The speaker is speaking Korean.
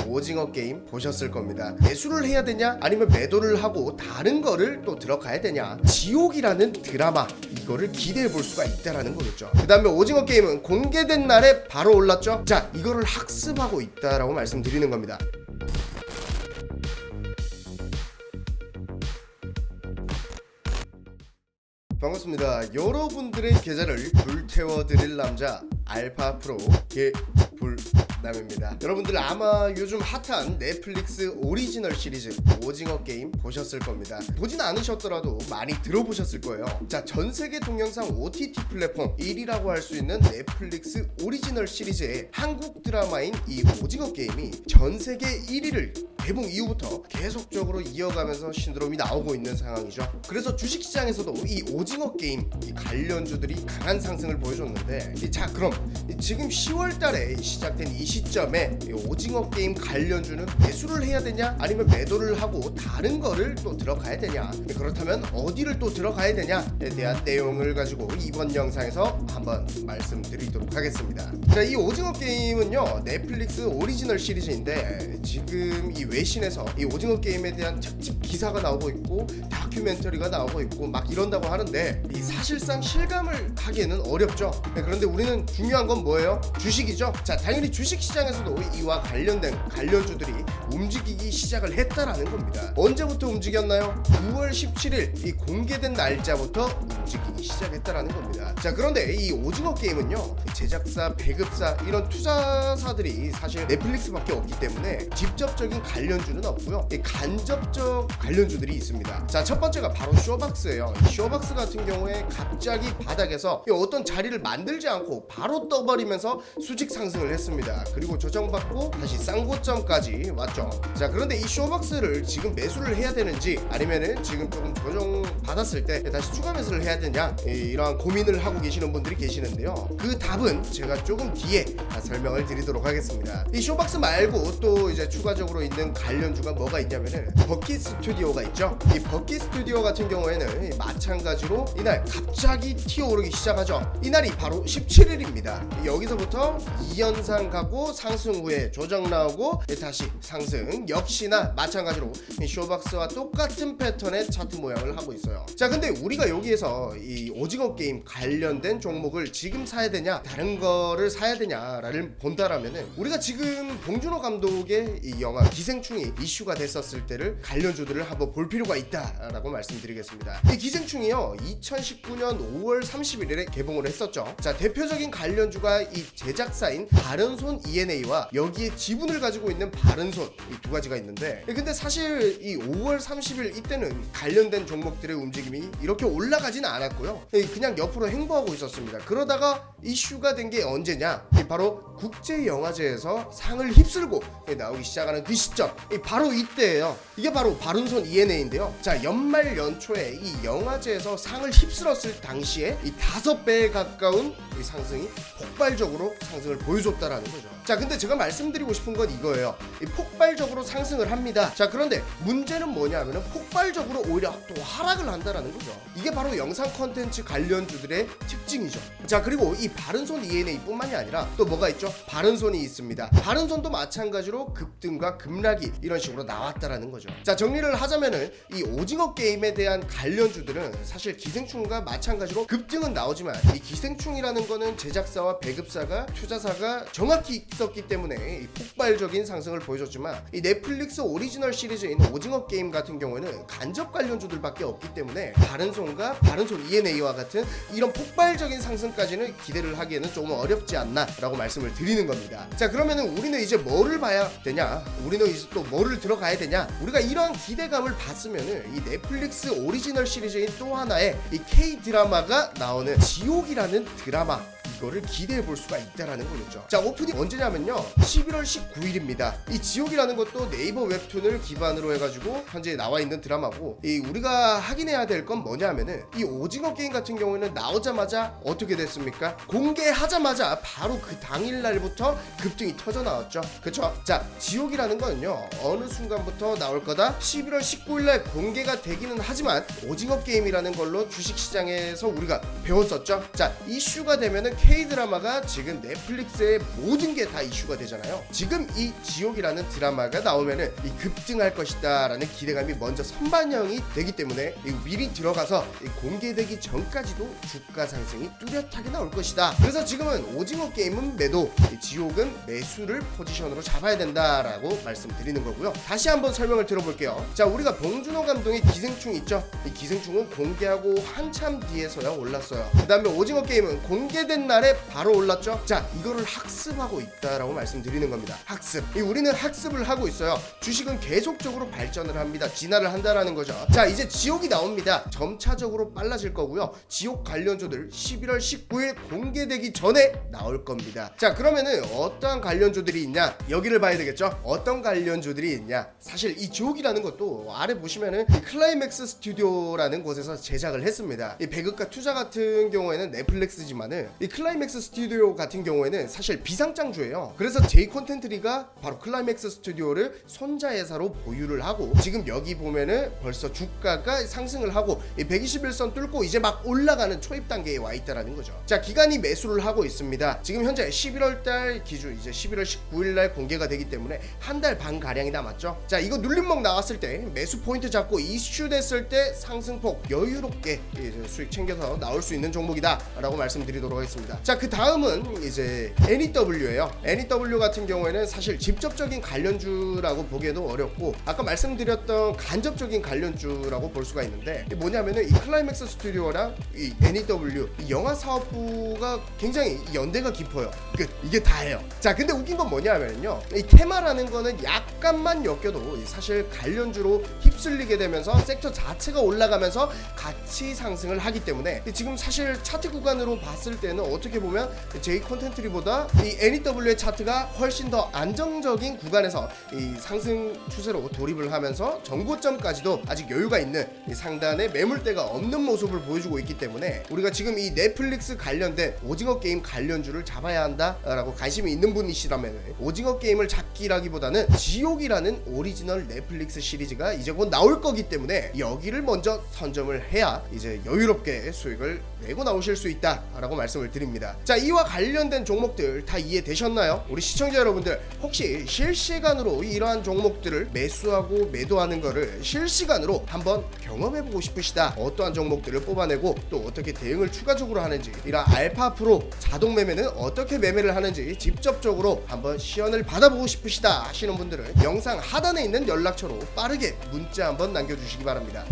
오징어 게임 보셨을 겁니다. 매수를 해야 되냐 아니면 매도를 하고 다른 거를 또 들어가야 되냐, 지옥이라는 드라마, 이거를 기대해 볼 수가 있다라는 거겠죠. 그 다음에 오징어 게임은 공개된 날에 바로 올랐죠. 자, 이거를 학습하고 있다라고 말씀드리는 겁니다. 반갑습니다. 여러분들의 계좌를 불태워드릴 남자 알파 프로 개불남입니다. 여러분들 아마 요즘 핫한 넷플릭스 오리지널 시리즈 오징어 게임 보셨을 겁니다. 보진 않으셨더라도 많이 들어보셨을 거예요. 자, 전세계 동영상 OTT 플랫폼 1위라고 할 수 있는 넷플릭스 오리지널 시리즈의 한국 드라마인 이 오징어 게임이 전세계 1위를 개봉 이후부터 계속적으로 이어가면서 신드롬이 나오고 있는 상황이죠. 그래서 주식시장에서도 이 오징어 게임 이 관련주들이 강한 상승을 보여줬는데, 자 그럼 지금 10월달에 시작된 이 시점에 이 오징어 게임 관련주는 매수를 해야 되냐 아니면 매도를 하고 다른 거를 또 들어가야 되냐, 그렇다면 어디를 또 들어가야 되냐에 대한 내용을 가지고 이번 영상에서 한번 말씀드리도록 하겠습니다. 자, 이 오징어 게임은요 넷플릭스 오리지널 시리즈인데 지금 이 외신에서 이 오징어 게임에 대한 특집 기사가 나오고 있고 다큐멘터리가 나오고 있고 막 이런다고 하는데, 이 사실상 실감을 하기에는 어렵죠. 그런데 우리는 중요한 건 뭐예요? 주식이죠. 자, 당연히 주식시장에서도 이와 관련된 관련주들이 움직이기 시작을 했다라는 겁니다. 언제부터 움직였나요? 9월 17일 이 공개된 날짜부터 움직이기 시작했다라는 겁니다. 자, 그런데 이 오징어 게임은요 제작사, 배급사 이런 투자사들이 사실 넷플릭스밖에 없기 때문에 직접적인 관련주는 없고요, 간접적 관련주들이 있습니다. 자, 첫 번째가 바로 쇼박스예요. 이 쇼박스 같은 경우에 갑자기 바닥에서 어떤 자리를 만들지 않고 바로 떠버리면서 수직 상승을 했습니다. 그리고 조정받고 다시 쌍고점까지 왔죠. 자, 그런데 이 쇼박스를 지금 매수를 해야 되는지 아니면은 지금 조금 조정 받았을 때 다시 추가 매수를 해야 되냐, 이러한 고민을 하고 계시는 분들이 계시는데요. 그 답은 제가 조금 뒤에 설명을 드리도록 하겠습니다. 이 쇼박스 말고 또 이제 추가적으로 있는 관련주가 뭐가 있냐면은 버킷 스튜디오가 있죠. 이 버킷 스튜디오 같은 경우에는 마찬가지로 이날 갑자기 튀어오르기 시작하죠. 이날이 바로 17일입니다. 여기서부터 2연상 가고 상승 후에 조정 나오고 다시 상승, 역시나 마찬가지로 이 쇼박스와 똑같은 패턴의 차트 모양을 하고 있어요. 자, 근데 우리가 여기에서 이 오징어 게임 관련된 종목을 지금 사야 되냐 다른 거를 사야 되냐를 본다라면은, 우리가 지금 봉준호 감독의 이 영화 기생충이 이슈가 됐었을 때를 관련주들을 한번 볼 필요가 있다라고 말씀드리겠습니다. 이 기생충이요 2019년 5월 31일에 개봉을 했었죠. 자, 대표적인 관련주가 이 제작사인 바른손 ENA와 여기에 지분을 가지고 있는 바른손, 이 두 가지가 있는데, 근데 사실 이 5월 30일 이때는 관련된 종목들의 움직임이 이렇게 올라가지는 않았고요, 그냥 옆으로 행보하고 있었습니다. 그러다가 이슈가 된 게 언제냐, 바로 국제영화제에서 상을 휩쓸고 나오기 시작하는 그 시점, 바로 이때예요. 이게 바로 바른손 ENA인데요. 자, 연말 연초에 이 영화제에서 상을 휩쓸었을 당시에 이 5배에 가까운 이 상승이 폭발적으로 상승을 보여줬다라는 거죠. 자, 근데 제가 말씀드리고 싶은 건 이거예요. 이 폭발적으로 상승을 합니다. 자, 그런데 문제는 뭐냐면은 폭발적으로 오히려 또 하락을 한다라는 거죠. 이게 바로 영상 컨텐츠 관련주들의 특징이죠. 자, 그리고 이 바른손 ENA뿐만이 아니라 또 뭐가 있죠? 바른손이 있습니다. 바른손도 마찬가지로 급등과 급락이 이런 식으로 나왔다라는 거죠. 자, 정리를 하자면은 이 오징어 게임에 대한 관련주들은 사실 기생충과 마찬가지로 급등은 나오지만, 이 기생충이라는 거는 제작사와 배급사가, 투자사가 정확히 있었기 때문에 이 폭발적인 상승을 보여줬지만, 이 넷플릭스 오리지널 시리즈인 오징어 게임 같은 경우에는 간접 관련주들밖에 없기 때문에 바른손과 바른손 ENA와 같은 이런 폭발적인 상승까지는 기대를 하기에는 조금 어렵지 않나 라고 말씀을 드리는 겁니다. 자, 그러면은 우리는 이제 뭐를 봐야 되냐, 우리는 이제 또 뭐를 들어가야 되냐, 우리가 이러한 기대감을 봤으면은 이 넷플릭스 오리지널 시리즈인 또 하나의 이 K 드라마가 나오는 지옥이라는 드라마, 이거를 기대해 볼 수가 있다라는 거죠. 자, 오프닝 언제냐면요 11월 19일입니다. 이 지옥이라는 것도 네이버 웹툰을 기반으로 해가지고 현재 나와 있는 드라마고, 이 우리가 확인해야 될 건 뭐냐면은 이 오징어 게임 같은 경우에는 나오자마자 어떻게 됐습니까? 공개하자마자 바로 그 당일날부터 급등이 터져 나왔죠. 그쵸? 자, 지옥이라는 거는요 어느 순간부터 나올 거다, 11월 19일날 공개가 되기는 하지만 오징어 게임이라는 걸로 주식시장에서 우리가 배웠었죠. 자, 이슈가 되면은 K-드라마가 지금 넷플릭스의 모든 게 다 이슈가 되잖아요. 지금 이 지옥이라는 드라마가 나오면은 이 급등할 것이다 라는 기대감이 먼저 선반영이 되기 때문에 미리 들어가서 공개되기 전까지도 주가 상승이 뚜렷하게 나올 것이다. 그래서 지금은 오징어 게임은 매도, 지옥은 매수를 포지션으로 잡아야 된다라고 말씀드리는 거고요. 다시 한번 설명을 들어볼게요. 자, 우리가 봉준호 감독의 기생충 있죠? 이 기생충은 공개하고 한참 뒤에서야 올랐어요. 그 다음에 오징어 게임은 공개된 날에 바로 올랐죠. 자, 이거를 학습하고 있다라고 말씀드리는 겁니다. 학습. 우리는 학습을 하고 있어요. 주식은 계속적으로 발전을 합니다. 진화를 한다라는 거죠. 자, 이제 지옥이 나옵니다. 점차적으로 빨라질 거고요. 지옥 관련주들 11월 19일 공개되기 전에 나올 겁니다. 자, 그러면은 어떠한 관련주들이 있냐? 여기를 봐야 되겠죠. 어떤 관련주들이 있냐? 사실 이 지옥이라는 것도 아래 보시면은 클라이맥스 스튜디오라는 곳에서 제작을 했습니다. 이 배급과 투자 같은 경우에는 넷플릭스지만은 이 클라이맥스 스튜디오 같은 경우에는 사실 비상장주예요. 그래서 제이 콘텐츠리가 바로 클라이맥스 스튜디오를 손자회사로 보유를 하고 지금 여기 보면은 벌써 주가가 상승을 하하고 121선 뚫고 이제 막 올라가는 초입 단계에 와 있다라는 거죠. 자, 기간이 매수를 하고 있습니다. 지금 현재 11월달 기준 이제 11월 19일날 공개가 되기 때문에 한 달 반 가량이 남았죠. 자, 이거 눌림목 나왔을 때 매수 포인트 잡고 이슈 됐을 때 상승폭 여유롭게 이제 수익 챙겨서 나올 수 있는 종목이다라고 말씀드리도록 하겠습니다. 자, 그 다음은 이제 NEW예요. NEW 같은 경우에는 사실 직접적인 관련주라고 보기에도 어렵고 아까 말씀드렸던 간접적인 관련주라고 볼 수가 있는데 뭐냐면은 이 클라이맥스 스튜디오랑 이 NEW 이 영화 사업부가 굉장히 연대가 깊어요. 끝. 이게 다예요. 자, 근데 웃긴 건 뭐냐면요, 이 테마라는 거는 약간만 엮여도 사실 관련주로 휩쓸리게 되면서 섹터 자체가 올라가면서 같이 상승을 하기 때문에 지금 사실 차트 구간으로 봤을 때는 어떻게 보면 제이 콘텐츠리보다 이 NEW의 차트가 훨씬 더 안정적인 구간에서 이 상승 추세로 돌입을 하면서 정고점까지도 아직 여유가 있는 이 상단에 매물대가 없는 모습을 보여주고 있기 때문에 우리가 지금 이 넷플릭스 관련된 오징어 게임 관련주를 잡아야 한다라고 관심이 있는 분이시라면 오징어 게임을 잡기라기보다는 지옥이라는 오리지널 넷플릭스 시리즈가 이제 곧 나올 거기 때문에 여기를 먼저 선점을 해야 이제 여유롭게 수익을 내고 나오실 수 있다라고 말씀을 드립니다. 자, 이와 관련된 종목들 다 이해되셨나요? 우리 시청자 여러분들 혹시 실시간으로 이러한 종목들을 매수하고 매도하는 거를 실시간으로 한번 경험해보고 싶으시다, 어떠한 종목들을 뽑아내고 또 어떻게 대응을 추가적으로 하는지, 이런 알파 프로 자동 매매는 어떻게 매매를 하는지 직접적으로 한번 시연을 받아보고 싶으시다 하시는 분들은 영상 하단에 있는 연락처로 빠르게 문자 한번 남겨주시기 바랍니다.